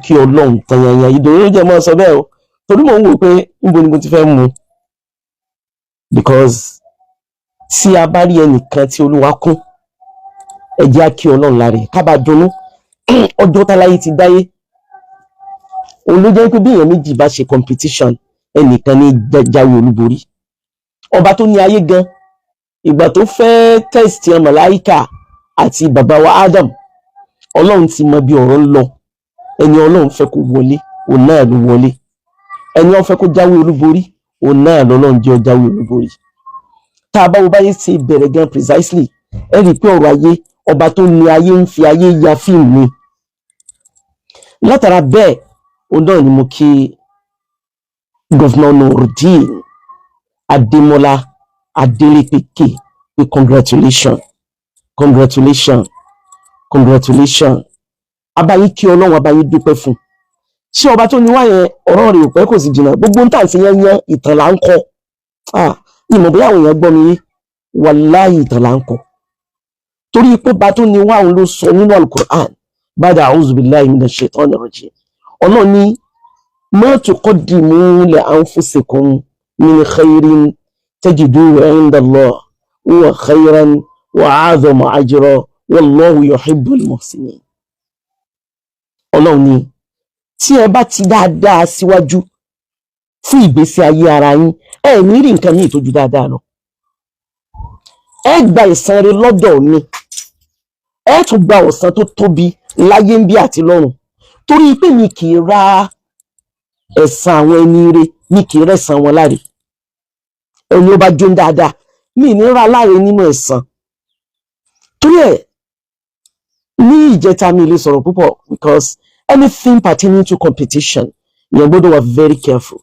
kí Ọlọ́run tanyanya ìdòwò jẹ́ mọ́ sọ bẹ́ẹ̀ o torí mò ń wò pé níbo ni mo ti fẹ́ mú because tí a bá rí ẹnìkan tí Olúwa kún ẹ jẹ́ á kí Ọlọ́run láre ká bá dunnú ọjọ́ táláyé ti dáyé òun ló jẹ́ pé bí èèyàn méjì bá ṣe competition ẹnìkan ní jáwé olúborí ọba tó ní ayé gan ìgbà tó fẹ́ test ẹ màláíkà àti bàbá wa Adam Ọlọ́run ti mọ bí ọ̀rọ̀ ń lọ ẹni Ọlọ́run fẹ́ kó wọlé òun náà ló wọlé ẹni ó fẹ́ kó jáwé olúborí òun náà lọ́lọ́run jẹ́ ó jáwé olúborí tá a bá wo báyé ṣe bẹ̀rẹ̀ gan precisely ẹ rí i pé ọ̀rọ̀ ayé ọba tó ní ayé ń fi ayé ya fíìmù ni látara bẹ́ẹ̀ òun náà ni mo kí Governor Nurudeen Adémọ́lá Adélékè pé congratulations abayé kí Ọlọ́run abayé dúpẹ́ fún ṣé ọba tó ní wáyẹn ọ̀rọ̀ rẹ̀ ò pẹ́ kò sì jìnnà gbogbo ń tà sí yẹn ìtàn là ń kọ́ ìmọ̀ bí àwọn èèyàn gbọ́ mi yé wàláhì ìtàn là ń kọ́ torí pé bá tó ní wáhùn ló sọ nínú Al-Qur'an ba'da a'udhu billahi minash shaitani rajim Ọlọ́run ní ma tuqaddimu li anfusikum min khairin tajiduhu 'inda Allah huwa khairan wa 'azama ajra wallahu yuhibbul muhsinin. Ọlọ́run ní tí ẹ bá ti dáadáa síwájú fún ìgbésí ayé ara yín ẹ ní rí nǹkan ní ìtọ́jú dáadáa lọ ẹ gba ìsan rere lọ́dọ̀ mi ẹ tún gba ọ̀san tó tóbi láyé ń bí àti lọ́run torí pé mi kì í ra ẹ̀san àwọn ẹni ire mi kì í rẹ̀san wọn láre ẹni ó bá jó dáadáa mi ní ra láre nínú ẹ̀san torí ẹ̀ ní ìjẹta mi lè sọ̀rọ̀ púpọ̀ because anything pertaining to competition yẹn gbọ́dọ̀ wà very careful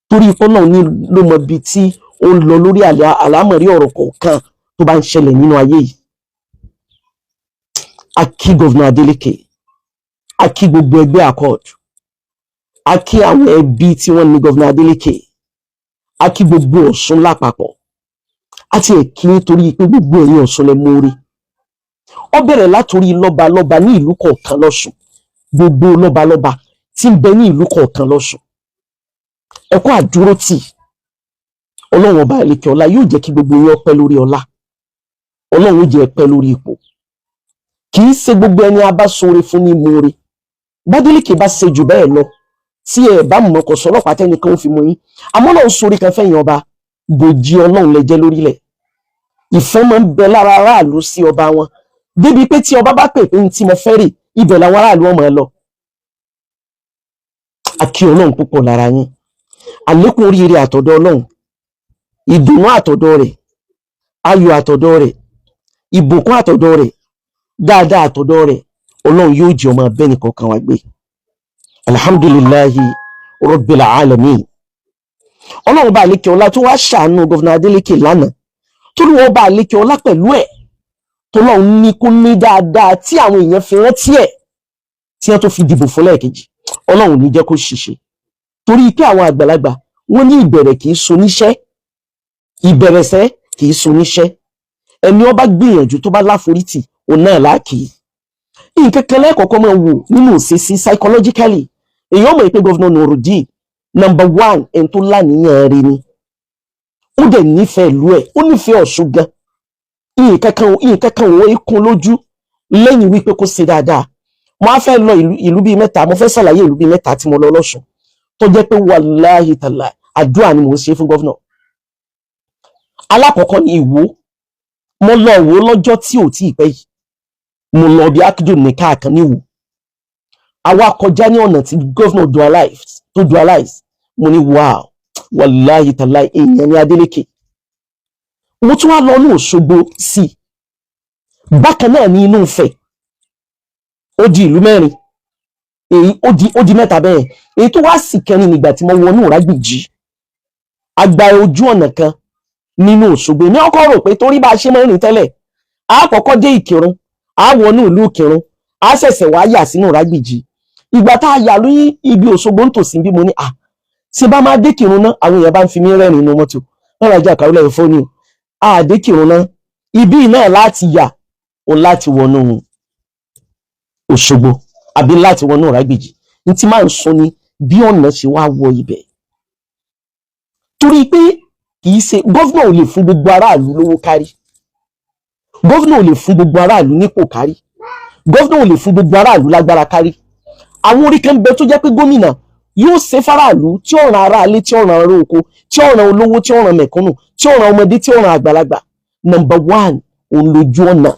torí ipò náà ní ló mọ ibi tí ó ń lọ lórí àlámọ̀rí ọ̀rọ̀ kọ̀ọ̀kan tó bá ń ṣẹlẹ̀ nínú ayé yìí. A kí Governor Adeleke a kí gbogbo ẹgbẹ́ Accord a kí àwọn ẹbí tí wọ́n ní Governor Adeleke a kí gbogbo Ọ̀ṣun lápapọ̀ àti ẹ̀kí nítorí pé gbogbo ẹ̀yin Ọ̀ṣun lẹ mórí ó bẹ̀rẹ̀ látòrí lọ́balọ́ba ní ìlú kọ̀ọ̀kan lọ́ṣun gbogbo lọ́balọ́ba tí ń bẹ ní ìlú kọ̀ọ̀kan lọ́ṣun ẹ kú àdúró tì Ọlọ́run ọba àlekè ọlá yóò jẹ́ kí gbogbo yín pẹ́ lórí ọlá Ọlọ́run ó jẹ́ pẹ́ lórí ipò kì í ṣe gbogbo ẹni a bá ṣoore fún ní moore bádélèké bá ṣe jù bẹ́ẹ̀ lọ tí ẹ bá mọ̀ kò sọ́lọ́pàá tẹ́nìkan ó fi mú yín àmọ́ náà ṣoore kan fẹ́yìn ọba bòjì Ọlọ́run lẹ jẹ́ lórílẹ̀ ìfẹ́ máa ń bẹ lára aráàlú sí ọba wọn débi pé tí ọba bá pè pé tí mo fẹ́ rè ibẹ̀ làwọn aráàlú ọmọ ẹ lọ a kí Ọlọ́run púpọ̀ lára yín àlékún oríire àtọ̀dọ̀ Ọlọ́run ìdùnnú àtọ̀dọ̀ rẹ̀ ayọ̀ àtọ̀dọ̀ rẹ̀ ìbùkún àtọ̀dọ̀ rẹ̀ dáadáa àtọ̀dọ̀ rẹ̀ Ọlọ́run yóò jẹ́ ọmọ abẹ́ni kọ̀ọ̀kan wa gbé alhamdulillahi rabbil alamin. Ọlọ́run bá àlékè ọlá tó wá ṣàánú Governor Adeleke lánàá tó ní wọ́n bá àlékè ọlá pẹ̀lú ẹ̀ tó lọ́run ní kó ní dáadáa tí àwọn èèyàn fi rántí ẹ̀ tí wọ́n tó fi dìbò fún lẹ́ẹ̀kejì Ọlọ́run ní jẹ́ kó ṣiṣẹ́ torí pé àwọn àgbàlagbà wọ́n ní ìbẹ̀rẹ̀ kì í soníṣẹ́ ìbẹ̀rẹ̀ṣẹ́ kì í soníṣẹ́ ẹni ó bá gbìyànjú tó bá láforítì òun náà láàkì nǹkan kan lẹ́ẹ̀kọ̀ọ̀kan máa wò nínú òṣèṣì psychologically èyí ó mọ̀ pé Governor Nurudeen number one ẹni tó láníyàn rẹ̀ ni ó dẹ̀ nífẹ̀ẹ́ ìlú ẹ̀ ó nífẹ̀ẹ́ Ọ̀ṣun gan nǹkan kan wọ́n ikún lójú lẹ́yìn wípé kó ṣe dáadáa mo á fẹ́ lọ ìlú bíi mẹ́ta mo fẹ́ ṣàlàyé ìlú bíi mẹ́ta tí mo lọ lọ́ṣun tó jẹ́ pé wàláhì tàlà àdúrà ni mò ń ṣe fún gọ́vnà alákọ̀ọ́kọ́ ní Ìwó mo lọ Ìwó lọ́jọ́ tí ò tí ì pẹ́ yìí mo lọ bí akídùn ní káàkan ní Ìwó àwa kọjá ní ọ̀nà tí gọ́vnà dualize mo ní wow wàláhì tàlà èèyàn ní Adeleke mo tún wá lọ ní Òṣogbo sí bákan náà ní inú Ifẹ̀ ó di ìlú mẹ́rin èyí ó di mẹ́ta bẹ́ẹ̀ èyí tó wá sì kẹrin nígbà tí mo wọnú Ìrágbìjí àgbà ojú ọ̀nà kan nínú Òṣogbo ní ọkọ̀ rò pé torí bá a ṣe máa ń rìn tẹ́lẹ̀ a kọ́kọ́ dé Ìkìrun a wọnú ìlú Ìkìrun a ṣẹ̀ṣẹ̀ wá yà sínú Ìrágbìjí ìgbà tá a yà lóyún ibi Òṣogbo ń tòsí bí mo ní ṣe bá máa dé Ìkìrun náà àwọn èèyàn bá ń fi mí rẹ́rìn inú mọ́tò wọ́n rajà kàrúlẹ̀ fóònù dé Ìkìrun náà ibi náà láti yà òun láti wọnú Òṣogbo àbí láti wọnú Ìrágbìjí ní tí máa ń sọ ni bí ọ̀nà ṣe wá wọ ibẹ̀. Torí pé kì í ṣe gọ́fúnà ò lè fún gbogbo aráàlú lówó kárí, gọ́fúnà ò lè fún gbogbo aráàlú nípò kárí, gọ́fúnà ò lè fún gbogbo aráàlú lágbára kárí. Àwọn orí kan bẹ tó jẹ́ pé gómìnà yóò ṣe fáráàlú tí ó ràn aráalé, tí ó ràn ará oko, tí ó ràn olówó, tí ó ràn mẹ̀kúnnù, tí ó ràn ọmọdé, tí ó ràn àgbàlagbà. Number one, òun lójú ọ̀nà.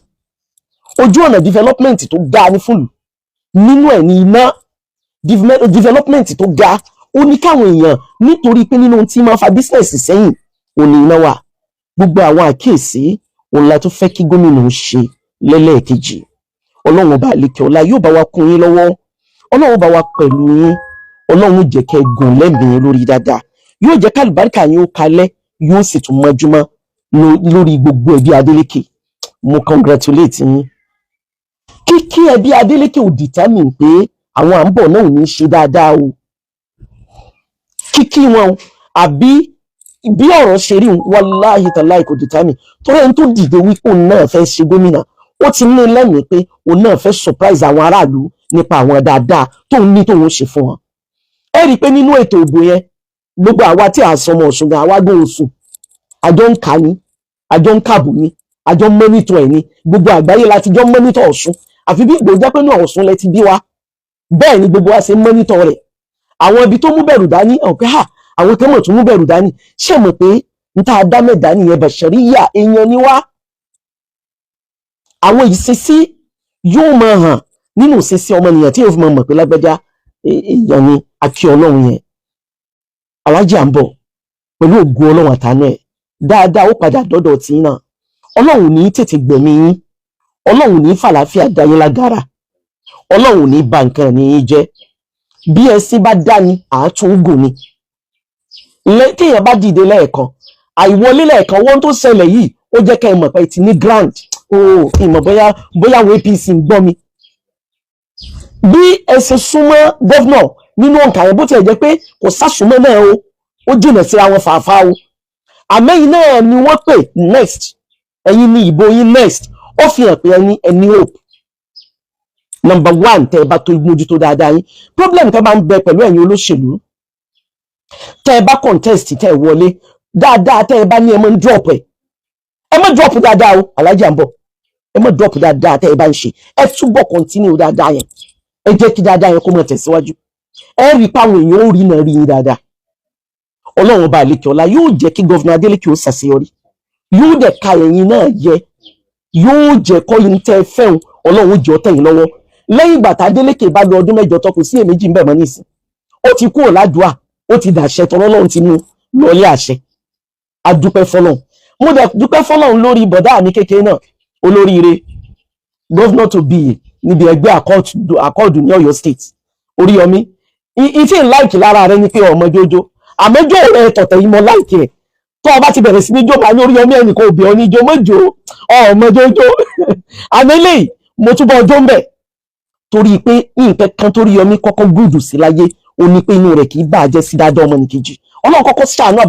Ojú ọ̀nà development tó ga ní fúlù. Nínú ẹ̀ ní iná development tó ga. Ó ní káwọn èèyàn nítorí pé nínú tí máa fa business sẹ́yìn òun ní iná wà. Gbogbo àwọn àkíyèsí òun la tó fẹ́ kí gómìnà ṣe lẹ́lẹ́ẹ̀kejì. Ọlọ́run ọba àlékè ọlá yóò bá wa kún yín lọ́wọ́. Ọlọ́run bá wa pẹ̀lú yín. Ọlọ́run jẹ́ kẹ́ gùn lẹ́mìí lórí dáadáa. Yóò jẹ́ kálùbáríkà yín ó kalẹ̀, yóò sì tún mọ́júmọ́ lórí gbogbo ẹbí Adélékè. Mo congratulate yín. Kíkí ẹbí Adélékè ò determine pé àwọn àǹbọ̀ náà ò ní ṣe dáadáa o. Kíkí wọn àbí bí ọ̀rọ̀ ṣe rí wàláhì tàláhì kò determine. Torí ẹni tó dìde wípé òun náà fẹ́ ṣe gómìnà, ó ti ní lẹ́mìí pé òun náà fẹ́ surprise àwọn aráàlú nípa àwọn dáadáa tóun ní tóun ṣe fún wọn. Ẹ rí i pé nínú ètò ìbò yẹn gbogbo àwa tí a sọmọ Ọ̀ṣun gan àwa gbóhùn sùn, àjọ ń kà ní, àjọ ń kàbò ní, àjọ ń mọ́nítọ̀ ẹ̀ ní, gbogbo àgbáyé láti jọ mọ́nítọ̀ Ọ̀ṣun. Àfi bí ìgbò jẹ́ pé náà Ọ̀ṣun lẹ ti bí wa, bẹ́ẹ̀ ni gbogbo wa ṣe mọ́nítọ̀ rẹ̀. Àwọn ibi tó mú bẹ̀rù dání ọ̀pẹ́ àwọn kan mọ̀ tó mú bẹ̀rù dání, ṣé mọ̀ pé n tá a dá mẹ́ta nìyẹn bàṣẹ̀ríyà èèyàn ni wá. Àwọn ìṣesí yóò máa hàn nínú ìṣesí ọmọnìyàn tí yóò fi máa mọ̀ pé lágbájá èèyàn ni. Akí Ọlọ́run yẹn Alhaji à ń bọ̀ pẹ̀lú ògo Ọlọ́run àtàánú ẹ̀ dáadáa ó padà dọ́dọ̀ tí náà. Ọlọ́run ní tètè gbẹ̀mí yín, Ọlọ́run ní fàlàáfíà dá yín lágara, Ọlọ́run ní ba nǹkan ní yín jẹ́. Bí ẹṣin bá dá ni àátún gùn ni. Téèyàn bá dìde lẹ́ẹ̀kan àìwọlé lẹ́ẹ̀kan wọ́n tó ṣẹlẹ̀ yìí ó jẹ́ kẹ́ ẹ mọ̀ pé ti ní grand. Ìmọ̀ bóyá àwọn APC ń gbọ́ mi. Bí ẹ ṣe súnmọ́ gọ́vnà nínú ọ̀nkà yẹn bó tiẹ̀ jẹ́ pé kò sásùnmọ́ náà o, ó jìnà síra wọn fàáfàá o. Àmẹ́yìn náà ni wọ́n pè next, ẹ̀yin ni ìbò yín next. Ó fi hàn pé ẹni hope. Number one, tẹ́ ẹ bá tó mójútó dáadáa yín. Problem tẹ́ bá ń bẹ pẹ̀lú ẹ̀yin olóṣèlú. Tẹ́ ẹ bá contest tẹ́ ẹ wọlé dáadáa, tẹ́ ẹ bá ní ẹ mọ́ ń drop ẹ̀. Ẹ mọ́ drop dáadáa o, Alhaji à ń bọ̀. Ẹ mọ́ drop dáadáa tẹ́ ẹ bá ń ṣe. Ẹ túbọ̀ continue dáadáa yẹn. Ẹ jẹ́ kí dáadáa yẹn kó mọ̀ tẹ̀síwájú. Ẹ rí páwọn èèyàn ó rí náà rí yín dáadáa. Ọlọ́run ọba àlékè ọlá yóò jẹ́ kí gọ́vnà Adélékè ó ṣàṣeyọrí. Yóò dẹ̀ ka ẹ̀yin náà yẹ. Yóò jẹ́ kọ́ yín tẹ́ fẹ́hùn, Ọlọ́run ó jẹ́ ọ̀tẹ̀ yín lọ́wọ́. Lẹ́yìn ìgbà tá Adélékè bá lọ ọdún mẹ́jọ tó kù sí èméjì ń bẹ̀ mọ́ nísìn. Ó ti kúrò ládùúà, ó ti dàṣẹ tọ́rọ́ Ọlọ́run ti mú lọlé àṣẹ. A dúpẹ́ fọ́lọ́run. Mo dẹ̀ dúpẹ́ fọ́lọ́run lórí bọ̀dá mi kékeré náà, olóríire, gọ́vnà tó bí níbi ẹgbẹ́ àkọ́ọ̀dù ní Ọ̀yọ́ state. Oríyọmí. Ìtí ń láìkì lára rẹ ni pé ọmọ jójó. Àmẹ́jọ́ rẹ tọ̀tẹ̀ yìí mọ láìkì ẹ̀. Tó o bá ti bẹ̀rẹ̀ sí ní jó máa ní Oríyọmí ẹnìkan òbí ọ ní jó mọ́jó ọmọ jójó. Àmẹ́lẹ̀ mo túbọ̀ jó ń bẹ̀. Torí pé nǹkan kan tó Oríyọmí kọ́kọ́ gùdù sí láyé ó ní pé inú rẹ̀ kì í bàjẹ́ sí dáadáa ọmọnìkejì. Ọlọ́run kọ́kọ́ ṣàánú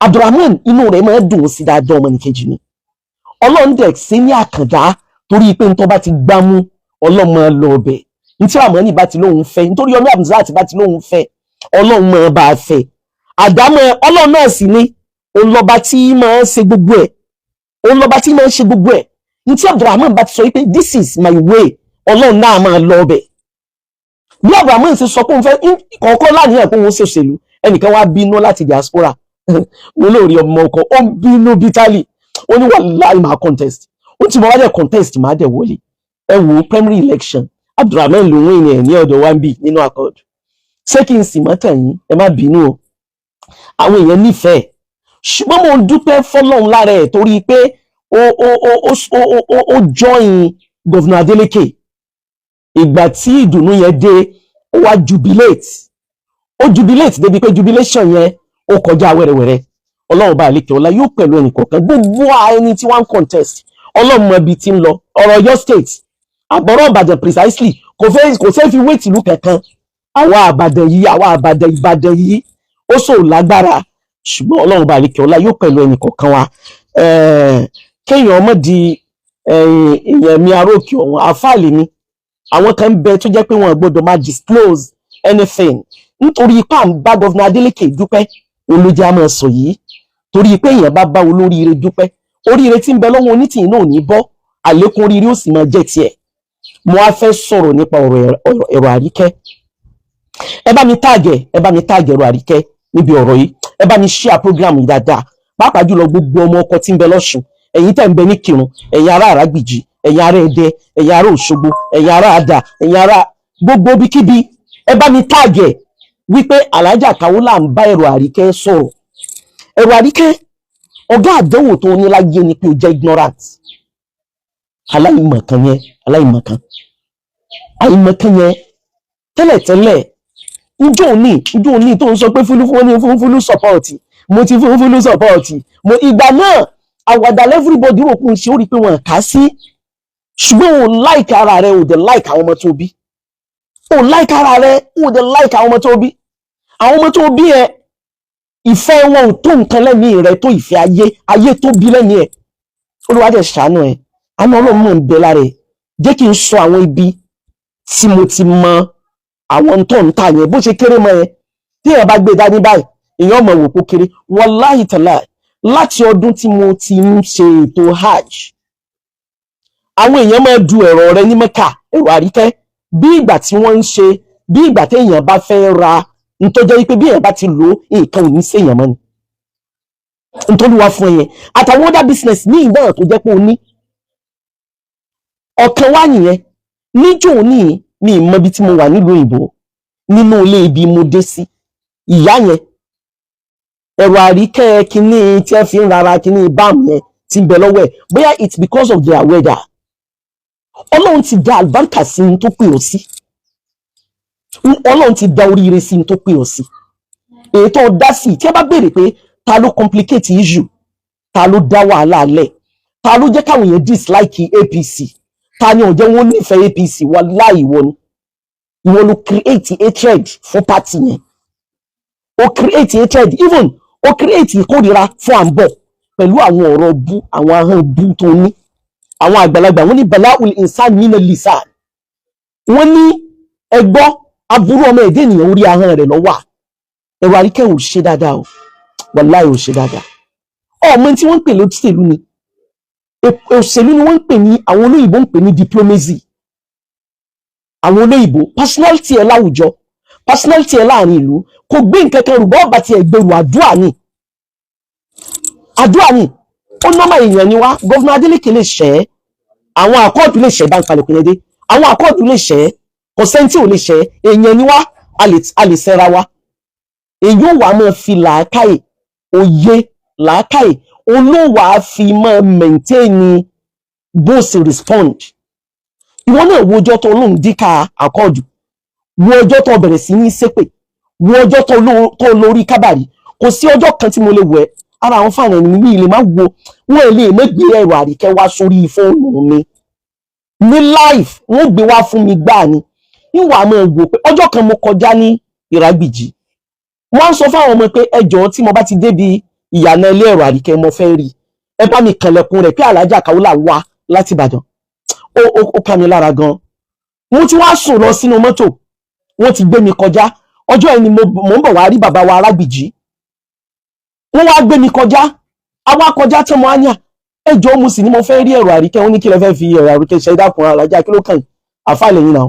Abdulrahman inú rẹ̀ máa dùn sí dáadáa ọmọnìkejì ni. Ọlọ́run dẹ̀ sí ní àkàndá torí pé ntọ́ bá ti gbámú Ọlọ́run máa lọ ọbẹ̀. Ntí Ramoni bá ti lóhun fẹ́, nítorí Yomi Amzat bá ti lóhun fẹ́, Ọlọ́run máa bá a fẹ́. Àdámọ́ Ọlọ́run náà sì ni òun lọ́ba tí máa ń ṣe gbogbo ẹ̀. Òun lọ́ba tí máa ń ṣe gbogbo ẹ̀. Ntí Abdulrahman bá ti sọ pé this is my way, Ọlọ́run náà máa lọ ọbẹ̀. Bí Abdulrahman ṣe sọ pé òun fẹ́ kọ̀ọ̀kan láàníyàn pé òun ṣòṣèlú, ẹnìkan wá bínú láti diaspora. Mo lórí ọmọ ọkọ̀ ó ń bínú bitali. Ó ní wàláhì máa contest. Ó ti mọ̀ wá dẹ̀ contest máa dẹ̀ wọlé. Ẹ wo primary election. Abdulrahman ló win ẹ̀ ní ọ̀dọ̀ 1B nínú accord. Ṣé kí n sì mọ́ tàn yín? Ẹ má bínú o. Àwọn èèyàn nífẹ̀ẹ́. Ṣùgbọ́n mo ń dúpẹ́ fọ́lọ́run lára ẹ̀ torí pé ó join Governor Adeleke. Ìgbà tí ìdùnnú yẹn dé, ó wá jubilate. Ó jubilate débi pé jubilation yẹn ó kọjá wẹ́rẹ́wẹ́rẹ́. Ọlọ́run bá àlékè ọlá yóò pẹ̀lú ẹnì kọ̀ọ̀kan. Gbogbo ẹni tí wọ́n ń contest. Ọlọ́run mọ ibi tí ń lọ. Ọ̀rọ̀ Ọ̀yọ́ state. Àbọ̀rọ̀ Ìbàdàn precisely kò fẹ́ fi wé tìlú kankan. Àwa Ìbàdàn yìí ó sò lágbára. Ṣùgbọ́n Ọlọ́run bá àlékè ọlá yóò pẹ̀lú ẹnì kọ̀ọ̀kan wa. Kéèyàn ọmọ di èèyàn mi aróòkè ọ̀hún àfáàlì ni. àwọn kan bẹ tó jẹ́ pé wọn gbọ́dọ̀ máa disclose anything nítorí ipá ń bá gọ́vnà Adeleke dúpẹ́ olójú àmọ́ sọ yìí torí pé èèyàn bá olóríire dúpẹ́ oríire tí ń bẹ lọ́wọ́ onítìyín náà ò ní bọ́ àlékún oríire ó sì máa jẹ́ tiẹ̀. Mo á fẹ́ sọ̀rọ̀ nípa ọ̀rọ̀ ẹ̀rọ Àríkẹ́. Ẹ bá mi tààgẹ̀ ẹ̀rọ Àríkẹ́ níbi ọ̀rọ̀ yìí, ẹ bá mi share program yìí dáadáa, pàápàá jùlọ gbogbo ọmọ ọkọ tí ń bẹ lọ́ṣùn, ẹ̀yin tẹ̀ ń bẹ ní Kírun, ẹ̀yin ará Àràgbìjì, ẹ̀yin ará Ẹdẹ, ẹ̀yin ará Òṣogbo, ẹ̀yin ará Àdà, ẹ̀yin ará gbogbo bíkíbi, ẹ bá mi tààgẹ̀ wípé Alhaja Kaola ń bá ẹ̀rọ Àríkẹ́ sọ̀rọ̀. Ẹ̀rọ Àríkẹ́, ọ̀gá àdánwò tó ní láyé ni pé ó jẹ́ ignorant. Aláìmọ̀kan yẹn tẹ́lẹ̀tẹ́lẹ̀ njó ní tó ń sọ pé fúlú support mo ti fúlú support mo ìgbà náà àwàdà everybody rò kún ṣe ó rí pé wọn kà sí ṣùgbọ́n ò like ara rẹ̀ ò dẹ̀ like àwọn ọmọ tó bí ò like ara rẹ̀ ò dẹ̀ like àwọn ọmọ tó bí àwọn ọmọ tó bí ẹ ìfẹ́ wọn ò tó nǹkan lẹ́mìí rẹ̀ tó ìfẹ́ ayé tó bí lẹ́mìí ẹ̀ Olúwa dẹ̀ ṣàánú ẹ̀ àmọ́ Ọlọ́run mọ̀ ń bẹ lára ẹ̀ jẹ́ kí n sọ àwọn ibi tí mo ti mọ àwọn tó ń tà yẹn bó ṣe kéré mọ́ yẹn tí èèyàn bá gbé dání báyìí èèyàn mọ̀ wò kó kéré wàláhì tàlá láti ọdún tí mo ti ń ṣe ètò hajj àwọn èèyàn máa du ẹ̀rọ rẹ ní Mẹ́kà ẹ̀rọ Àríkẹ́ bí ìgbà tí wọ́n ń ṣe bí ìgbà tí èèyàn bá fẹ́ ra nítorí pé bí èèyàn bá ti lò nǹkan ò ní sí èèyàn mọ́ ni nítorí wá fún ẹyẹn àtàwọn other business ní ìgbà tó jẹ́ pé o ní ọ̀kan wá nìyẹn níjó ní mi ìmọ̀ bí tí mo wà nílùú òyìnbó nínú ilé ibi mo dé sí ìyá yẹn ẹ̀rọ Àríkẹ́ kínní tí ẹ fi ń rárá kínní báàmù yẹn ti ń bẹ lọ́wọ́ ẹ̀ bóyá it's because of their weather Ọlọ́run ti dá àlùbáríkà sí ní tó pè ọ́ sí Ọlọ́run ti dá oríire sí ní tó pè ọ́ sí èyí tó dá sí tí ẹ bá béèrè pé ta ló complicate issue ta ló dá wàhálà lẹ̀ ta ló jẹ́ káwọn èèyàn dislike APC ta ni ó jẹ́ wọ́n nífẹ̀ẹ́ APC wallahi ìwọ ni ìwọ ló create hatred fún party yẹn ó create hatred even ó create ìkórira fún àǹbọ̀ pẹ̀lú àwọn ọ̀rọ̀ bú àwọn ahọ́n bú tó ní àwọn àgbàlagbà wọ́n ní bala'ul insan mina lisan wọ́n ní ẹgbọ́ aburú ọmọ ẹ̀dẹ́ ènìyàn orí ahọ́n rẹ̀ ló wà ẹ̀rọ Àríkẹ́ ò ṣe dáadáa o wallahi ò ṣe dáadáa ọmọ tí wọ́n ń pè lóṣèlú ni òṣèlú ni wọ́n ń pè ní àwọn olóyìnbó ń pè ní diplomacy àwọn olóyìnbó personality ẹ̀ láwùjọ personality ẹ̀ láàrin ìlú kò gbé nǹkan kan rù bọ́ọ̀bà tí ẹ̀ gbèrú àdúrà ni ó nọ́mà èèyàn ni wá gọ́vnà Adeleke lè ṣẹ́ àwọn àkọọ̀dù lè ṣẹ́ bá ń palẹ̀ kún ẹdẹ àwọn àkọọ̀dù lè ṣẹ́ kò sẹ́ńtì ò lè ṣẹ́ èèyàn ni wá a lè ṣẹ́ra wa èyí ò wá máa fi làákàyè òye làákàyè olówó á fi máa maintain bó ṣe respond ìwọ náà wo ọjọ́ tó lóun díkà àkọọ̀dù wo ọjọ́ tó bẹ̀rẹ̀ sí ní ṣépè wo ọjọ́ tó lórí kábàrí kò sí ọjọ́ kan tí mo lè wẹ̀ ara àwọn fáwọn ẹni mi lè má wo wọn lè mẹ́gbé ẹ̀rọ Àríkẹ́ wá sórí fóònù mi ní live wọ́n gbé wá fún mi gbáà ni ìwà máa wò pé ọjọ́ kan mo kọjá ní Ìràgbìjì wọ́n sọ fáwọn ọmọ pé ẹjọ́ tí mo bá ti débi ìyànà ilé ẹ̀rọ Àríkẹ́ mo fẹ́ rí ẹ bá mi kànlẹ̀kùn rẹ̀ pé Alhaja Kaola wá láti Ìbàdàn ó ká mi lára gan mo ti wá sùn lọ sínú mọ́tò wọ́n ti gbé mi kọjá ọjọ́ ẹni mo ń bọ̀ wá rí bàbá wa Arágbìjì wọ́n wá gbé mi kọjá àwa kọjá tán mo á ní ẹjọ́ mo sì ní mo fẹ́ rí ẹ̀rọ Àríkẹ́ wọ́n ní kí lẹ fẹ́ fi ẹ̀rọ Àríkẹ́ ṣe dákun Alhaja kí ló kàn àfà lẹ́yìn náà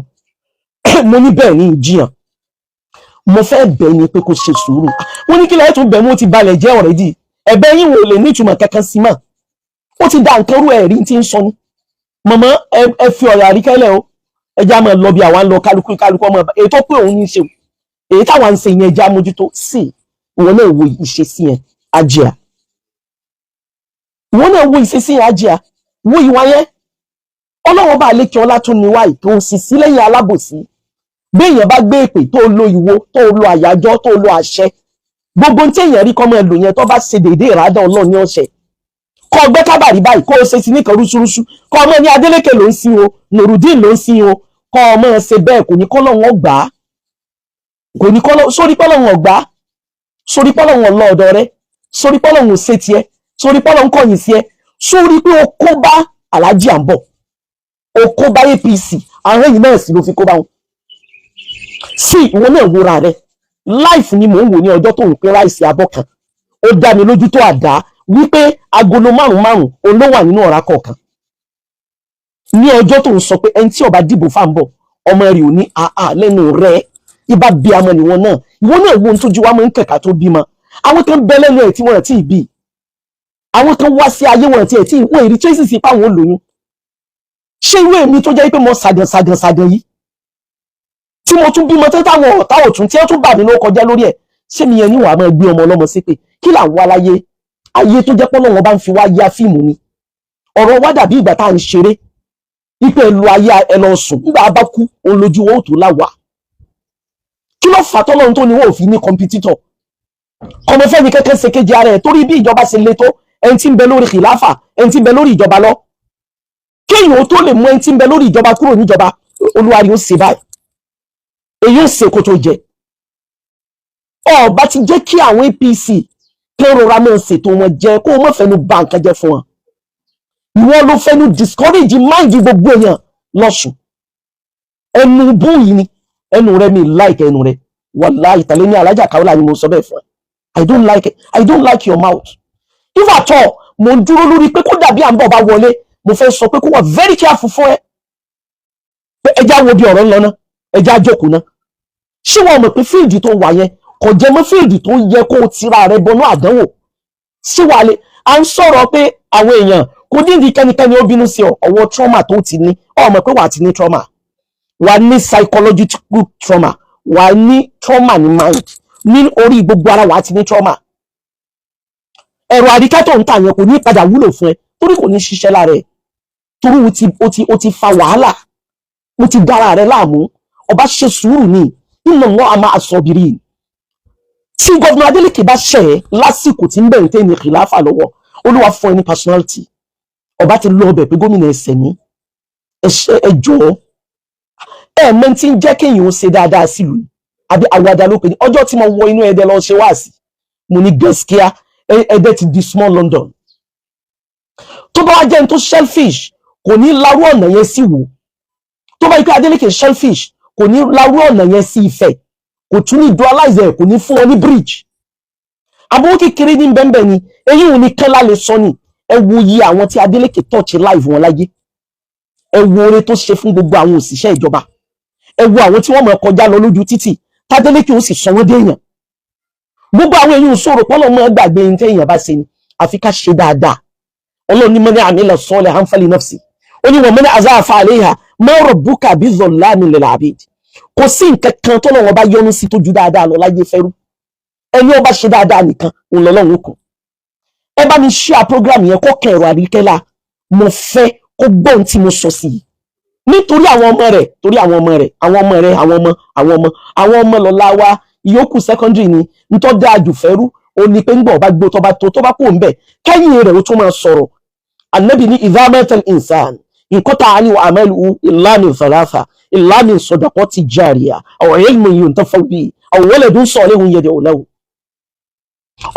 mo ní bẹ́ẹ̀ ní ìjiyàn mo fẹ́ bẹ̀ ni pé kó ṣe sùúrù wọ́n ní kí lẹ tún bẹ̀ mo ti balẹ̀ jẹ́ already ẹ̀bẹ̀ yín wò lè ní ìtumọ̀ kankan sí mọ́ ó ti dá nǹkan rú ẹ̀rí tí ń sọ ní mọ̀mọ́ ẹ fi ọ̀rọ̀ Àríkẹ́ lẹ̀ o ẹja máa lọ bí àwa ń lọ kálukú ọmọ èyí tó pé òun ní ṣe èyí táwa ń ṣe yẹn ẹja mójútó sí ìwọ náà wo ìṣesí yẹn Àjíà ìwọ náà wo ìṣesí yẹn Àjíà wo ìwà yẹn Ọlọ́run bá lékè ọlá tó ní wáyé tó ń sì sí lẹ́yìn alábòsí béèyàn bá gbé èpè tó lo ìwo tó lo àyájọ́ tó lo àṣẹ gbogbo tí èèyàn rí kọ́mọ ẹlò yẹn tó bá ṣe déédéé ìrádá Ọlọ́run ní ọ̀sẹ̀ kọ́ ọgbẹ́ kábàrí báyìí kó o ṣe sí nìkan rúṣurúṣu kọ́ ọmọ ní Adeleke ló ń sin o Nurudeen ló ń sin o kọ́ ọmọ ṣe bẹ́ẹ̀ kò ní kọ́lọ́hún ọgbà kò ní kọ́lọ́ sórí pọ́lọ́hún ọgbà sórí pọ́lọ́hún ọlọ́ọ̀dọ̀ rẹ sórí pọ́lọ́hún ṣe tiẹ̀ sórí pọ́lọ́hún kọ̀yìn sí ẹ sórí pé o kó bá Alhaji Àǹbọ̀ o kó bá APC àwọn yìí náà sì ló fi kó bá wọn. sí ìwọ náà wúra rẹ life ni mò ń wò ní ọjọ́ tó ń pín ráìsì abọ́ kan ó dá mi lójú tó àdá wípé agolo márùn òun ló wà nínú ọ̀rá kọ̀ọ̀kan ní ọjọ́ tó ń sọ pé ẹni tí ó bá dìbò fáńbọ̀ ọmọ rẹ̀ ò ní àá lẹ́nu rẹ̀ ibà bí amọ̀ níwọ̀n náà ìwọ náà wo ohun tójú wa máa ń kẹ̀kà tó bímọ àwọn kan bẹ lẹ́nu ẹ̀ tí wọ́n ti bí àwọn kan wá sí ayé wọn tí wọ́n èrí tracy sí páwọn olóyún ṣé irú èmi tó jẹ́ pé mo ṣàgàn yìí tí mo tún bímọ tó táwọn ọ̀tá ọ̀tún tí wọ́n tún bà mí ló kọjá lórí ẹ̀ ṣé mi yẹn ní wàá máa gbé ọmọ ọlọ́mọ sí pé kí là ń wá láyé ayé tó jẹ́ pọ́nlọ́ wọn bá ń fi wá yá fíìmù ni ọ̀rọ̀ wá dàbí ìgbà tá à ń ṣeré wípé ẹ lu ayé ẹ lọ sùn nígbà bá kú òun lójú wọn ò tó láwàá kí ló fà tọ́lọ́run tó ní wọn ò fi ní kọmpitítọ̀ kọmọfẹ́ni kẹ́kẹ́ ṣe kejì ara ẹ̀ torí bí ìjọba ṣe le tó ẹni tí ń bẹ lórí kìláfà ẹni tí ń bẹ lórí ìjọba lọ kéèyàn ó tó lè mú ẹni tí ń bẹ lórí ìjọba kúrò níjọba olúwarí ó ṣe báyìí èyí ó ṣe kó tó jẹ ọba ti jẹ́ kí àwọn APC kí rọra máa ṣètò wọn jẹ kó o má fẹnu bà nǹkan jẹ́ fún wọn ìwọ ló fẹnu discourage mind gbogbo èèyàn lọ́sùn ẹnu bú yìí ni ẹnu rẹ mi like ẹnu rẹ wàláhì ìtàlẹ́ ní alájà Kaola ni mo sọ bẹ́ẹ̀ fún ẹ I don't like your mouth if at all mo ń dúró lórí pé kó dàbí à ń bọ̀ bá wọlé mo fẹ́ sọ pé kó wà very careful fún ẹ pé ẹjá wo bí ọ̀rọ̀ ń lọ ná ẹjá jókòó ná ṣé wọn mọ̀ pé fíìdì tó wà yẹn kò jẹ́ mọ́ fíìdì tó yẹ kó o tira rẹ bọnú àdánwò ṣé wàá lè à ń sọ̀rọ̀ pé àwọn èèyàn kò dídì kẹ́nikẹ́ni ó bínú sí ọ ọwọ́ trauma tó ti ní ọ mọ̀ pé wàá ti ní trauma wàá ní psychological trauma wàá ní trauma ní mind ní orí gbogbo ara wàá ti ní trauma ẹ̀rọ àríkẹ́ tó ń tà yẹn kò ní padà wúlò fún ẹ torí kò ní ṣiṣẹ́ lára ẹ torí o ti fa wàhálà o ti dára rẹ láàmú ọba ṣe sùúrù ní inna Allaha ma'a as-sabirin tí gọ́vùnà Adeleke bá ṣẹ̀ ẹ́ lásìkò tí ń bẹ̀rẹ̀ tẹ́ ní kìláfà lọ́wọ́ olúwa fún ẹ ní personality ọba ti lọ ọbẹ̀ pé gómìnà ẹsẹ̀ ní ẹjọ́ ẹ mọ́ tí ń jẹ́ kéèyàn ó ṣe dáadáa sílùú àbí àwàdà ló pè ní ọjọ́ tí mo wọ inú Ẹdẹ lọ ṣe wá sí mo ní gaskiya Ẹdẹ ti di small London tó bá wá jẹ́ ní tó shellfish kò ní larú ọ̀nà yẹn sí wò tó bá yí pé Adeleke shellfish kò ní larú ọ̀nà yẹn sí Ifẹ̀ kò tún ní dualize ẹ̀ kò ní fún wọn ní bridge àbúrò kékeré ní bẹ́ẹ̀ ni èyí ò ní kẹ́lá lè sọ ni ẹ wo iye àwọn tí Adeleke touch live wọn láyé ẹ wo oore tó ṣe fún gbogbo àwọn òṣìṣẹ́ ìjọba ẹ wo àwọn tí wọ́n mọ̀ kọjá lọ lójú títì t'Adeleke ó sì sanwó dé èèyàn gbogbo àwọn èèyàn sọ̀rọ̀ pọ́nlọ́ mọ́ gbàgbé ní téèyàn bá ṣe ni àfi ká ṣe dáadáa Ọlọ́run ní man amila salihan falinafsi ó ní wa man asaa fa'alayha ma rabbuka bizallamin lil abid kò sí nǹkan kan tó lọ́wọ́ bá yọ́nú sí tó ju dáadáa lọ láyé fẹ́rú ẹni ó bá ṣe dáadáa nìkan òun lọ́lọ́run kù ẹ bá mi share program yẹn kó kẹrọ àríkẹ́lá mo fẹ́ kó gbọ́ ohun tí mo sọ sí i nítorí àwọn ọmọ rẹ̀ torí àwọn ọmọ rẹ̀ àwọn ọmọ lọ́la wa ìyókù secondary ni ntọ́ dáa jù fẹ́rú ó ní pé ń gbọ́ bá gbó tó bá kó ń bẹ̀ kẹ́yìn rẹ̀ ó tún máa sọ̀rọ̀ Ànábì ní idha mata al-insan inqata'a anhu amaluhu illa min thalatha illa min sadaqati jariyah aw ilmin yuntafa'u bihi aw waladun salihun yad'u lahu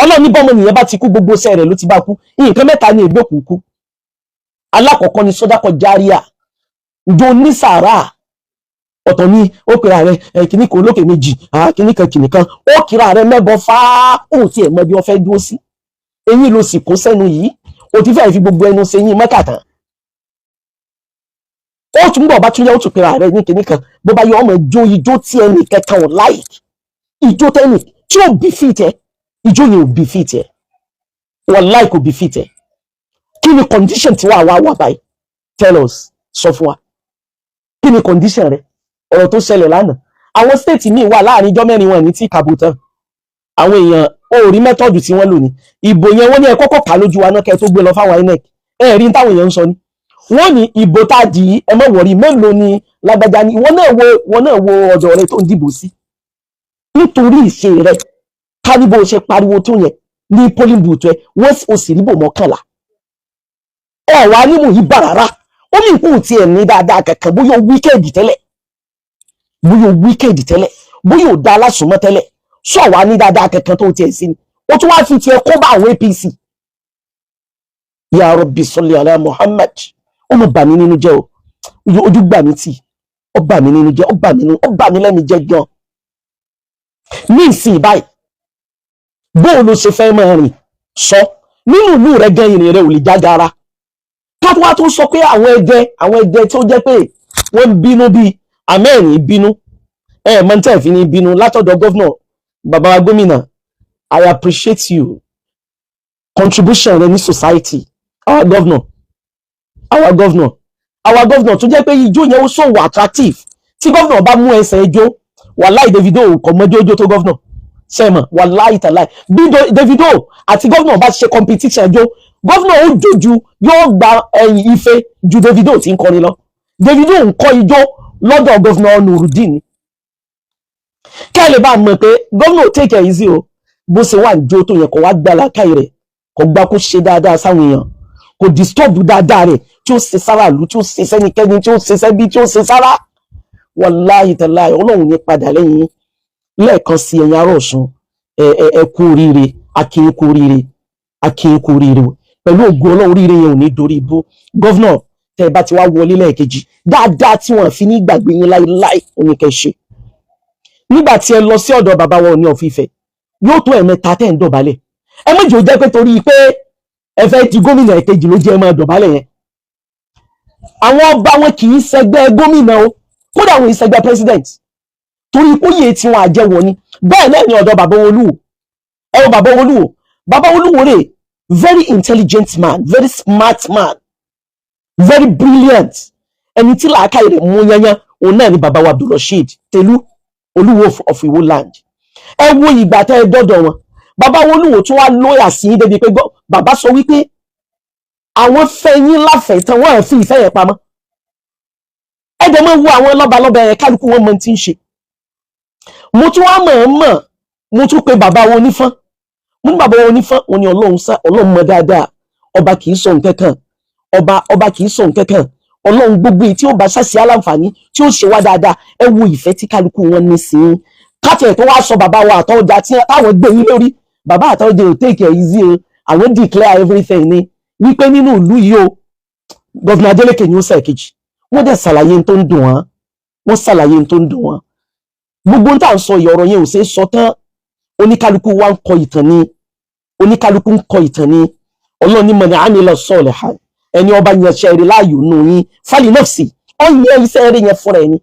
Ọlọ́run ní bọ́mọ nìyẹn bá ti kú gbogbo iṣẹ́ rẹ̀ ló ti bá kú nǹkan mẹ́ta ní ègbé kúkú alákọ̀ọ́kọ́ ni sọ́dákọ̀ járíà ǹjọ́ ní sàárà ọ̀tọ̀ ní ó kìra rẹ̀ kìíní kan olókè méjì kìíní kan ó kìra rẹ̀ mẹ́bọ fáá òun tí ẹ̀ mọ́ bí wọ́n fẹ́ dúró sí eyín ló sì kó sẹ́nu yìí ó ti fẹ́ fi gbogbo ẹnu ṣe yín mẹ́kàtàn ó tún bọ̀ bá tún yẹ ó tún kìra rẹ̀ ní kìíní kan bó bá yọ ọmọ ijó tí ẹnì kẹkàn ò láìkì ijó tẹ́nì tí ò bí fìtẹ́ ijó yẹn ò bí fìtẹ́ wallahi kò bí fìtẹ́ kí ni condition tí wà báyìí tell us sọ fún wa kí ni condition rẹ ọ̀rọ̀ tó ṣẹlẹ̀ lánàá àwọn state míì wà láàrin ijọ́ mẹ́rin wọn ní tí kàbò tán àwọn èèyàn ò rí mẹ́tọ́dù tí wọ́n lò ní ìbò yẹn wọ́n ní ẹ kọ́kọ́ kà lójú wa náà kẹ́ tó gbé lọ fáwọn INEC ẹ rí táwọn èèyàn ń sọ ni wọ́n ní ìbò tá a dì í ẹ mọ̀ wọ̀rí mélòó ni lágbájá ni wọ́n náà wo ọ̀dọ̀ rẹ tó ń dìbò sí nítorí ìṣe rẹ ká ní bó ṣe pariwo tó yẹn ní polling booth ẹ wọ́n ò sì rí bò mọ́kànlá ọ̀wá nímú yìí bà rárá ó ní ìpín tí ẹ̀ ní dáadáa kankan bóyá wíkẹ́ẹ̀dì tẹ́lẹ̀ bóyá ò dá alásùnmọ́ tẹ́lẹ̀ sọ wá ní dáadáa kankan tó tiẹ̀ sí ni ó tún wáá fi tiẹ̀ kó bá àwọn APC ya Rabbi salli ala Muhammad ó mọ̀ bà mí nínú jẹ́ o ojú gbà mí tì ó bà mí nínú jẹ́, ó bà mí lẹ́mìí jẹ́ gan. Ní ìsìn báyìí bó ló ṣe fẹ́ máa rìn sọ nínú ìlú rẹ gan ìrìn rẹ ò lè jágara. Káwá tó sọ pé àwọn ẹgbẹ́ tó jẹ́ pé wọ́n ń bínú bíi àmẹ́rin bínú mọ́ntẹ́ fi ní bínú látọ̀dọ̀ gọ́vnà bàbá wa gómìnà. I appreciate you contribution rẹ ní society. Our governor tó jẹ́ pé ijó yẹn ó sọ̀wọ́ attractive. Tí gọ́vnà bá mú ẹsẹ̀ ijó wàláì Davido kò mọ jójó tó gọ́vnà sẹ́mọ̀ wàláì tàláì. Bí Davido àti gọ́vnà bá ṣe competition ijó gọ́vnà ó jojú yóò gba ẹ̀yìn ife ju Davido tí ń kọrin lọ. Davido ń kọ́ ijó lọ́dọ̀ gọ́vnà Nurudeen. Kẹ́ lè bá mọ̀ pé gọ́vnà take it easy o bó ṣe wà jó tó yẹ kó wá gbá lákàì rẹ̀ kó gbá kó ṣe dáadáa sáwọn èèyàn kò disturb dáadáa rẹ̀ tí ó ṣe sára ìlú tí ó ṣe sẹ́nikẹ́ni tí ó ṣe sẹ́bí tí ó ṣe sára. Wàláhì tàláhì Ọlọ́run ní padà lẹ́yìn lẹ́ẹ̀kan sí ẹ̀yin ará Ọ̀ṣun ẹ kú oríire akínyìn kú oríire pẹ̀lú ògo Ọlọ́run oríire yẹn ò ní dorí ibú. Gọ́vnà tẹ́ ẹ bá ti wá wọlé lẹ́ẹ̀kejì dáadáa tí wọ́n fi ní gbàgbé yín láíláí oníkẹ́ṣe. Nígbà tí ẹ lọ sí ọ̀dọ̀ bàbá wọn Ọọ̀ni of Ifẹ̀ yóò tó ẹ̀mẹ́ta tẹ́ ń dọ̀bálẹ̀. Ẹ méjì ó jẹ́ pé torí pé ẹ fẹ́ ti gómìnà èkejì ló jẹ́ máa dọ̀bálẹ̀ yẹn. Àwọn ọba wọn kì í ṣẹgbẹ́ gómìnà o kódà wọn ìṣẹgbẹ́ president torí kóyè tí wọn àjẹwọ ni. Bẹ́ẹ̀ náà ni ọ̀dọ̀ bàbá Olúwo ẹ wo bàbá Olúwo rè very intelligent man, very smart man, very brilliant. Ẹni tí làákàyè rẹ̀ mú yányán òun náà ni bàbá wa Abdulrasheed Telu Olúwo of Iwo land. Ẹ wo ìgbà tẹ́ ẹ dọ́dọ̀ wọn bàbá Olúwo tún wá lóyà sí débi pé bàbá sọ wípé àwọn fẹ́ yín láfẹ̀ẹ́ tán wọ́n fi ìfẹ́ yẹn pamọ́. Ẹ dẹ̀ máa wo àwọn lọ́balọ́ba yẹn kálukú wọn mọ tí ń ṣe. Mo tún wá mọ̀ mo tún pe bàbá wọn onífọ́n mo ní bàbá wọn onífọ́n òun ni Ọlọ́run mọ dáadáa ọba kì í sọ nǹkan kan ọba kì í sọ nǹkan kan Ọlọ́run gbogbo tí ó bá ṣàṣì aláǹfààní tí ó ṣe wá dáadáa ẹ wo ìfẹ́ tí kálukú wọn ní sí i. Káàtẹ̀ tó wá sọ bàbá wa Àtaọ́jà tí táwọn gbé yín lórí bàbá Àtaọ́jà ò take it easy o àwọn declare everything ni wípé nínú ìlú yìí o gọ́vnà Adeleke ni ó ṣèkejì wọ́n dẹ̀ ṣàlàyé tó ń dùn wọ́n gbogbo tá à ń sọ ọ̀rọ̀ yẹn ò ṣe é sọ tán oníkálukú wa ń kọ ìtàn ni Ọlọ́run ní man amila salihan ẹni ọba yẹn ṣe eré láàyò nù yín fali nafsi ọ̀yẹ́ iṣẹ́ eré yẹn fúnra ẹni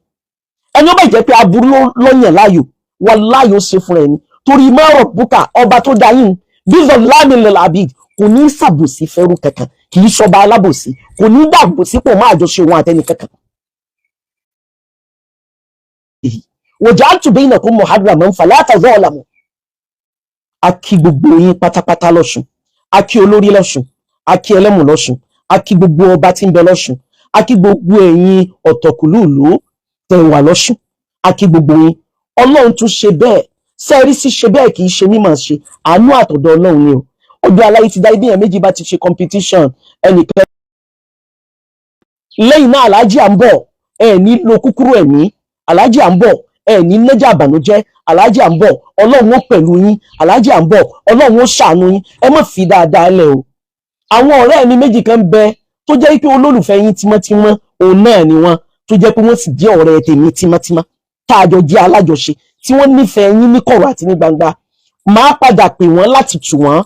ẹni ọba jẹ́ pé aburú lọ́yàn láàyò wallahi ó ṣe fúnra ẹni torí ma rabbuka ọba tó dá yín bizallamin lil abid kò ní ṣàbòsí fẹ́rú kankan kì í ṣọba alábòsí kò ní dàbòsí pọ̀ máa jọ ṣe wọn àtẹni kankan. waja'altu bainakum muharraman fala tazalamu. A kí gbogbo yín pátápátá lọ́ṣun a kí olórí lọ́ṣun a kí ẹlẹ́mù lọ́ṣun a kí gbogbo ọba tí ń bẹ lọ́ṣun a kí gbogbo ẹ̀yin ọ̀tọ̀kùlú ìlú tẹ́ wà lọ́ṣun a kí gbogbo yín. Ọlọ́run tún ṣe bẹ́ẹ̀ sẹ́ẹ̀rí sí ṣe bẹ́ẹ̀ kì í ṣe mímọ̀ ṣe àánú àtọ̀dọ̀ Ọlọ́run ni o. Ọjọ́ aláyé ti dá ibi yẹn méjì bá ti ṣe competition ẹnìkan lẹ́yìn náà aláàjì à ń bọ̀ ẹ̀ ní lo kúkúrú ẹ̀mí aláàjì à ń bọ̀ ẹ̀ ní lẹ́jà àbànújẹ́ aláàjì à ń bọ̀ Ọlọ́run ó pẹ̀lú yín aláàjì à ń bọ̀ Ọlọ́run ó ṣàánú yín ẹ má fi dáadáa lẹ̀ o. Àwọn ọ̀rẹ́ mi méjì kan bẹ tó jẹ́ pé olólùfẹ́ yín tímọ́tímọ́ òun náà ni wọ́n tó jẹ́ pé wọ́n sì jẹ́ ọ̀rẹ́ tèmi tímọ́tímọ́ tá a jọ jẹ́ alájọṣe tí wọ́n nífẹ̀ẹ́ yín ní kọ̀rọ̀ àti ní gbangba. Màá padà pè wọ́n láti tù wọ́n.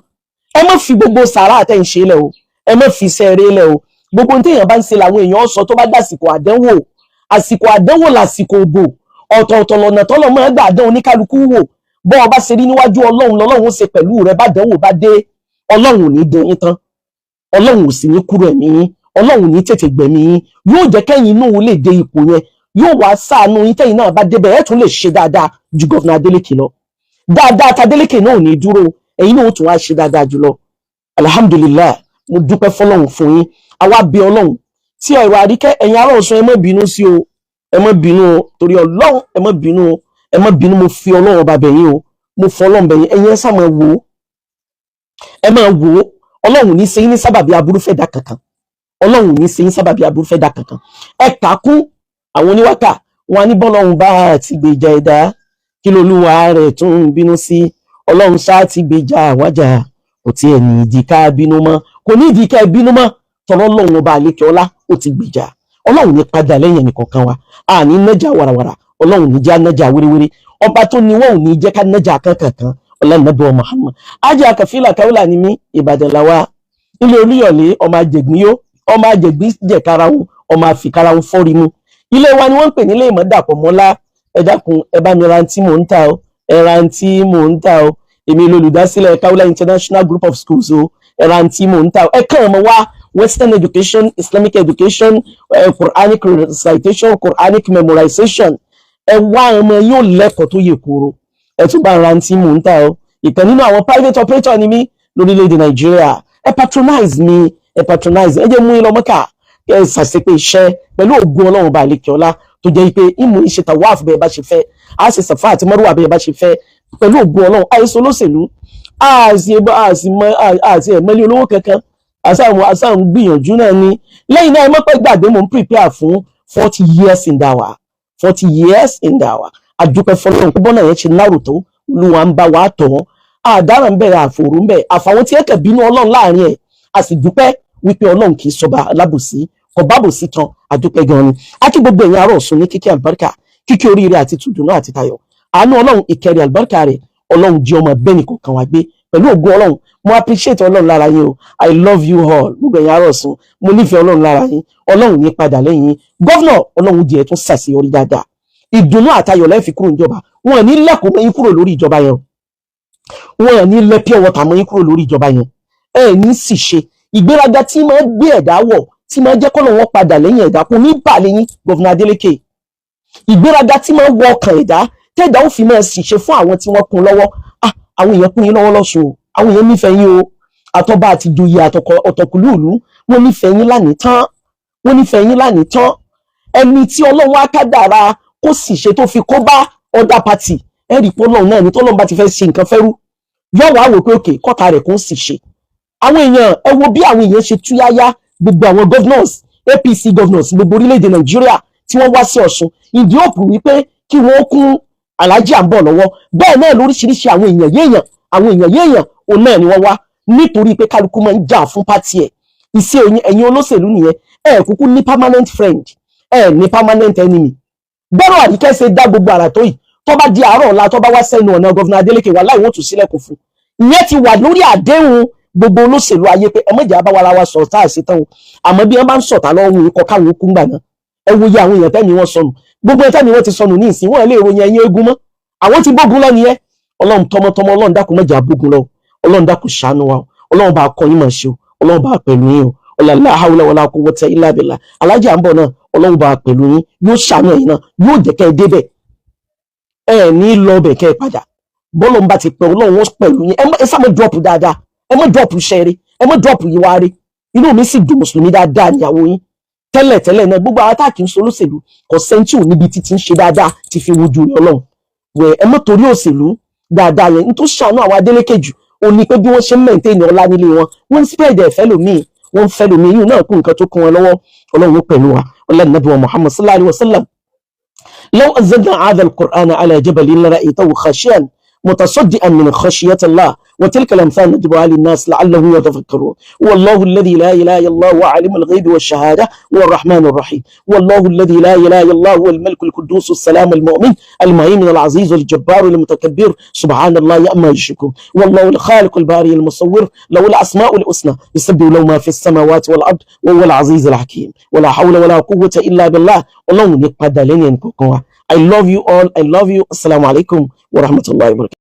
Ẹ má fi gbogbo sàárà àtẹ̀yìnṣe lẹ̀ o ẹ má fi sẹ́ẹ̀rẹ́ lẹ̀ o gbogbo ohun téèyàn bá ń ṣe làwọn èèyàn sọ tó bá dàsìkò àdánwò làsìkò òbò ọ̀tọ̀ọ̀tọ̀ lọ́nà tọ́lọ́ máa gbà dán oníkálukú wò bọ́ ọba ṣe rí níwájú Ọlọ́run lọ́lọ́run ó ṣe pẹ̀lú rẹ bá dánwò bá dé Ọlọ́run ò ní dán yín tán Ọlọ́run ò sì ní kúrò ẹ̀mí yín Ọlọ́run ò ní tètè gbẹ̀mí yín yóò jẹ́ kẹ́yìn inú lè dé ipò yẹn yóò wá ṣàánú yín tẹ́yìn náà bá débẹ̀ ẹ̀ tún lè ṣe dáadáa ju gọ́vnà Adeleke lọ dáadáa t'Adeleke náà ò ní dúró ẹ̀yin náà ó tún wá ṣe dáadáa jùlọ. Alhamdulillah mo dúpẹ́ fọ́lọ́run fún yín àwa bí Ọlọ́run tí ọ̀rọ̀ Àríkẹ́ ẹ̀yin ará Ọ̀ṣun ẹ má bínú sí o ẹ má bínú o torí Ọlọ́run ẹ má bínú o ẹ má bínú mo fi Ọlọ́run ọba bẹ̀yìn o mo fọ Ọlọ́run bẹ̀yìn ẹ̀yin ẹ sá máa wò ó ẹ máa wò ó Ọlọ́run ní ṣe yín ní sábàbí aburú fẹ́ dá kankan Ọlọ́run ní ṣe yín sábàbí aburú fẹ́ dá kankan ẹ kà kún àwọn oníwákà wọn ní bọ́lọ́run bá ti gbèjà ẹ̀dá kí lolúwa rẹ̀ tún bínú sí Ọlọ́run sá ti gbèjà àwájà kò tiẹ̀ ní ìdí ká bínú mọ́ kò ní ìdí ká bínú mọ́ tọrọ Ọlọ́run ọba àlékè ọlá ó ti gbèjà ọlọ́run ní padà lẹ́yìn ẹnìkọ̀ọ̀kan wa àní nájà wàràwàrà ọlọ́run ní já nájà wéréwéré ọba tó ní wọn ò ní jẹ́ ká nájà kankan ọlọ́run nàbẹ̀ wa Muhammad ajá kàfílà káwọ́là ni mí Ìbàdàn làwa ilé Olúyọ̀lé ọmọ àjẹgbín ọmọ àjẹgbín jẹ̀karahun ọmọ àfikárahun fọ́rimu ilé wa ni wọ́n ń pè nílé ìmọ̀dàpọ̀ mọ́lá ẹ dákun ẹ bá mi ra ntí mò ń ta o ẹ ra ntí mò ń ta o èmi lolùdásílẹ̀ Kaula International Group of Schools o ẹ ra ntí mò ń ta o ẹ kàn mọ́ wá Western education, Islamic education, Quranic recitation, Quranic memorization ẹ wá ọmọ yóò lẹ́kọ̀ọ́ tó yẹ kóró ẹ tún bá ra ntí mò ń ta o ìkan nínú àwọn private operator ni mí lórílẹ̀‐èdè Nàìjíríà ẹ patronize mi ẹ patronize ẹ jẹ́ mú ilé ọmọkà ẹ ṣàṣepé iṣẹ́ pẹ̀lú ògùn Ọlọ́run bá àlekè ọlá tó jẹ́ pé ìmú ìṣe tawaf bẹ́ẹ̀ bá ṣe fẹ́ a sì Safa àti Marwa bẹ́ẹ̀ bá ṣe fẹ́ pẹ̀lú ògùn Ọlọ́run àìsàn olóṣèlú àti ẹ̀mọ́lé olówó kankan àṣà ń gbìyànjú náà ni lẹ́yìn náà ẹ mọ́ pé gbàgbé mò ń prepare fún 40 years in dawa 40 years in dawa àdúpẹ́ fọlọ́run pé bọ́nà yẹn ṣe náà tó Olúwa ń bá wa tọ̀ wọ́n àdáràn ń bẹ̀rẹ̀ àfòrò ń bẹ̀ àfàwọn tí ẹ̀kẹ́ bínú Ọlọ́run láàrin ẹ̀ a sì dúpẹ́ wípé Ọlọ́run kì í sọba alábòsí kọ̀bábòsí tán àdúpẹ́ gan ni a kí gbogbo ẹ̀yin ará Ọ̀ṣun ní kíkí àlùbáríkà kíkí oríire àti tùdùnú àti tayọ̀ àánú Ọlọ́run ìkẹrẹ àlùbáríkà rẹ̀ Ọlọ́run jí ọmọ bẹ́ẹ̀ni kọ̀ọ̀kan wá gbé pẹ̀lú ògùn Ọlọ́run mo appreciate Ọlọ́run lára yín o I love you all gbogbo ẹ̀yin ará Ọ̀ṣun mo nífẹ̀ẹ́ Ọlọ́run lára yín Ọlọ́run ní padà lẹ́yìn yín gọ́vnọ̀ Ọlọ́run jẹ́ tún ṣàṣeyọrí dáadáa ìdùnnú àtayọ̀ lẹ́ẹ̀fi kúrò níjọba wọn ní lẹ́kùn mọ́ yín kúrò lórí ìjọba yẹn wọn ní lẹ́ pure water mọ́ yín kúrò lórí ìjọba yẹn ẹ ní sì ṣe ìgbéraga tí máa gbé ẹ̀dá wọ̀ tí máa jẹ́ kọ́lọ̀ wọn padà lẹ́yìn ẹ̀dá kò ní bà lẹ́yìn gọ́vnà Adeleke ìgbéraga tí máa wọ ọkàn ẹ̀dá tẹ́ẹ̀dá ó fi máa sì ṣe fún àwọn tí wọ́n kún lọ́wọ́ àwọn èèyàn kún yín lọ́wọ́ lọ́sùn o àwọn èèyàn nífẹ̀ẹ́ yín o àtọ́ba àti joyè ọ̀tọ̀kùlú ìlú wọ́n nífẹ̀ẹ́ yín lánìí tán ẹni tí Ọlọ́run á kádàrá kó sì ṣe tó fi kó bá other party ẹ̀rí pé Ọlọ́run náà ní tọ́lọ́run bá ti fẹ́ ṣe nǹkan fẹ́rú yóò wá wò pé òkè kọ́ta rẹ̀ kó sì ṣe àwọn èèyàn ẹ wo bí àwọn èèyàn ṣe túyáyá gbogbo àwọn governors APC governors gbogbo orílẹ̀-èdè Nàìjíríà tí wọ́n wá sí Ọ̀ṣun ìdí òkú wípé kí wọ́n kún Alhaji à ń bọ̀ lọ́wọ́ bẹ́ẹ̀ náà lóríṣiríṣi àwọn èèyàn yéèyàn òun náà ni wọ́n wá nítorí pé kálukú máa ń jà fún pátì ẹ̀ ìṣe ẹ̀yin olóṣèlú nìyẹn ẹ̀ kúkú ní permanent friend ẹ̀ ní permanent enemy bọ́rọ̀ Àríkẹ́ ṣe dá gbogbo àrà tó yìí tó bá di àárọ̀ ọ̀la tó bá wá sẹ́nu ọ̀nà gọ́vnà Adeleke wà láì wọ́n tún sílẹ̀kùn fún ìyẹn ti wà lórí àdéhùn gbogbo olóṣèlú ayé pé ẹ mọ̀jà bá wa la wa sọ̀rọ̀ tá a ṣe tán o àmọ́ bí wọ́n bá ń sọ̀tà lọ́wọ́ ikọ̀ káwọn okùn gbà náà ẹ wo iye àwọn èèyàn tẹ́ni wọ́n sọnù gbogbo tẹ́ni wọ́n ti sọnù ní ìsìn wọ́n lè ròyìn ẹ̀yìn egun mọ́ àwọn ti bógun lọ nìyẹn Ọlọ́run tọmọtọmọ Ọlọ́run dákun mọ̀jà bógun lọ Ọlọ́run dákun ṣàánú wa Ọlọ́run bá kọ́ yín mọ̀ ṣe o Ọlọ́run bá pẹ̀lú yín o la hawla wala quwwata illa billah Alhaji à ń bọ̀ náà Ọlọ́run bá pẹ̀lú yín yóò ṣàánú ẹ̀yin náà yóò jẹ́ kẹ́ ẹ débẹ̀ ẹ ní lọ bẹ̀ kẹ́ ẹ padà bọ́lọ̀ ń bá ti pẹ̀ Ọlọ́run wọ́n pẹ̀lú yín ẹ sá mọ́ drop dáadáa ẹ mọ́ drop ṣẹ́rí ẹ mọ́ drop yìí wá rí inú mi sì dùn mùsùlùmí dáadáa níyàwó yín tẹ́lẹ̀ náà gbogbo àwọn táàkì ń so olóṣèlú kò sẹ́ńtì ò níbi títí ń ṣe dáadáa ti fi wojú Ọlọ́run wẹ̀ ẹ mọ́ torí òṣèlú dáadáa yẹn ní tó ṣàánú àwọn Adeleke jù ó ní pé bí wọ́n ṣe ń maintain ọlá nílé wọn wọ́n ń spread ẹ̀fẹ́ lòmíì wọ́n ń fẹ́ lòmíì yìí náà kún nǹkan tó kún wọn lọ́wọ́ Ọlọ́run ó pẹ̀lú wa ọlọ́run nàbí wa Muhammad sallallahu alayhi wa sallam law anzalna hadha al-Qur'ana ala jabalin lara'aytahu khashi'an متصدئا من خشية الله وتلك الأمثال نضربها للناس لعلهم يتفكرون والله الذي لا إله إلا الله هو عالم الغيب والشهادة هو الرحمن الرحيم والله الذي لا إله إلا الله هو الملك القدوس السلام المؤمن المهيمن العزيز الجبار المتكبر سبحان الله عما يشركون والله الخالق الباري المصور له الأسماء الحسنى يسبح له ما في السماوات والأرض وهو العزيز الحكيم ولا حول ولا قوة إلا بالله الله نقبل لنا I love you all. I love you. Assalamu alaikum wa rahmatullahi wa barakatuh.